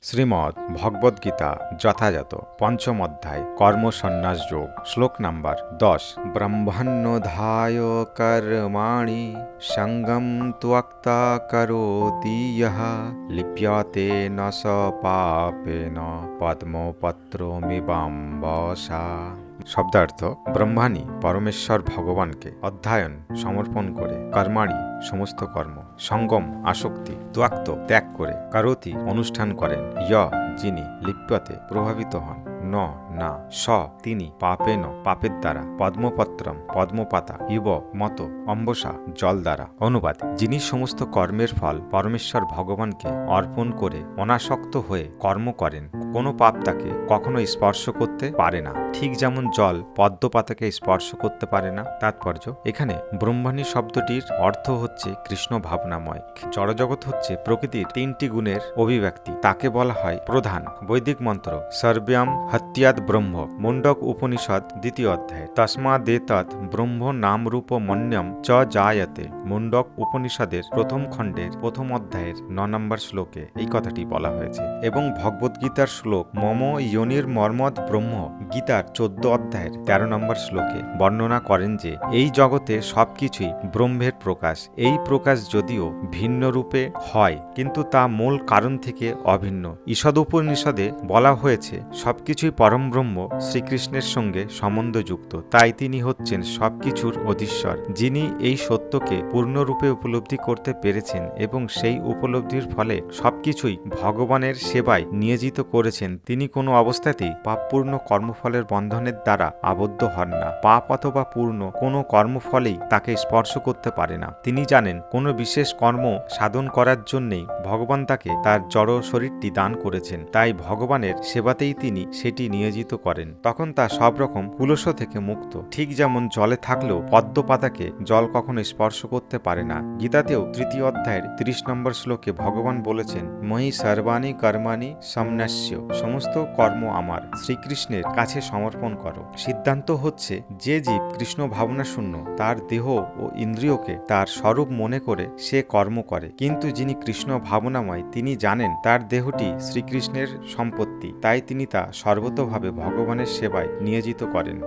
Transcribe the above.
শ্রীমদ্ ভগবদ্গীতা যথাযথ পঞ্চম অধ্যায় কর্মসন্ন্যাস যোগ শ্লোক নাম্বার 10 ব্রহ্মণ্যোধায় কর্মাণি সঙ্গম ত্বক্তা করোতি ইয়ঃ লিপ্যতে ন স পাপেন পদ্মপত্রমিবাম্বসা। শব্দার্থ: ব্রহ্মাণী পরমেশ্বর ভগবানকে অধ্যয়ন সমর্পণ করে, কর্মাণি সমস্ত কর্ম, সঙ্গম আসক্তি, ত্যাক্ত ত্যাগ করে, কারোতি অনুষ্ঠান করেন, যিনি লিপ্যতে প্রভাবিত হন, না স তিনি, পাপেন পাপের দ্বারা, পদ্মপত্রম পদ্মপাতা, ইব মত, অম্বসা জল দ্বারা। অনুবাদ: যিনি সমস্ত কর্মের ফল পরমেশ্বর ভগবানকে অর্পণ করে অনাসক্ত হয়ে কর্ম করেন, কোনো পাপ তাকে কখনো স্পর্শ করতে পারে না, ঠিক যেমন জল পদ্মপাতাকে স্পর্শ করতে পারে না। তাৎপর্য: এখানে ব্রহ্মাণী শব্দটির অর্থ হচ্ছে কৃষ্ণ ভাবনাময়। জড়জগৎ হচ্ছে প্রকৃতির তিনটি গুণের অভিব্যক্তি, তাকে বলা হয় প্রধান। বৈদিক মন্ত্র সর্ব্যাম হত্যাদ ব্রহ্ম, মুন্ডক উপনিষদ 2য় অধ্যায়, তস্মাদেতৎ ব্রহ্ম নাম রূপ মন্যম চ জায়তে। মুন্ডক উপনিষদের প্রথম খণ্ডের প্রথম অধ্যায়ের 9 নম্বর শ্লোকে এই কথাটি বলা হয়েছে। এবং ভগবদ্গীতার শ্লোক মম যোনির মর্মদ ব্রহ্ম, গীতার 14 অধ্যায়ের 13 নম্বর শ্লোকে বর্ণনা করেন যে এই জগতে সবকিছুই ব্রহ্মের প্রকাশ। এই প্রকাশ যদিও ভিন্ন রূপে হয়, কিন্তু তা মূল কারণ থেকে অভিন্ন। ঈষদ উপনিষদে বলা হয়েছে সবকিছুই পরম ব্রহ্ম শ্রীকৃষ্ণের সঙ্গে সম্বন্ধযুক্ত, তাই তিনি হচ্ছেন সবকিছুর অধীশ্বর, যিনি এই সত্যকে পূর্ণরূপে উপলব্ধি করতে পেরেছেন এবং সেই উপলব্ধির ফলে সবকিছুই ভগবানের সেবায় নিয়োজিত করেছেন। তিনি কোনো অবস্থাতেই পাপপূর্ণ কর্মফলের বন্ধনের দ্বারা আবদ্ধ হন না। পাপ অথবা পূর্ণ কোনো কর্মফলেই তাকে স্পর্শ করতে পারে না। তিনি জানেন কোনো বিশেষ কর্ম সাধন করার জন্যেই ভগবান তাকে তার জড় শরীরটি দান করেছেন, তাই ভগবানের সেবাতেই তিনি সেটি নিয়োজিত করেন। তখন তা সব রকম কুলস থেকে মুক্ত। ঠিক যেমন জলে থাকলেও পদ্ম পাতাকে জল কখনো স্পর্শ করতে পারে না। গীতাতেও 3য় অধ্যায়ের 30 নম্বর শ্লোকে ভগবান বলেছেন মহি সর্বাণি কর্মাণি সম্ন্যাস্য, সমস্ত কর্ম আমার শ্রীকৃষ্ণের কাছে সমর্পণ করো। সিদ্ধান্ত হচ্ছে যে জীব কৃষ্ণ ভাবনা শূন্য, তার দেহ ও ইন্দ্রিয়কে তার স্বরূপ মনে করে সে কর্ম করে, কিন্তু যিনি কৃষ্ণ ভাবনাময় তিনি জানেন তার দেহটি শ্রীকৃষ্ণের সম্পত্তি, তাই তিনি তা সর্বতোভাবে ভগবানের সেবায় নিয়োজিত করেন।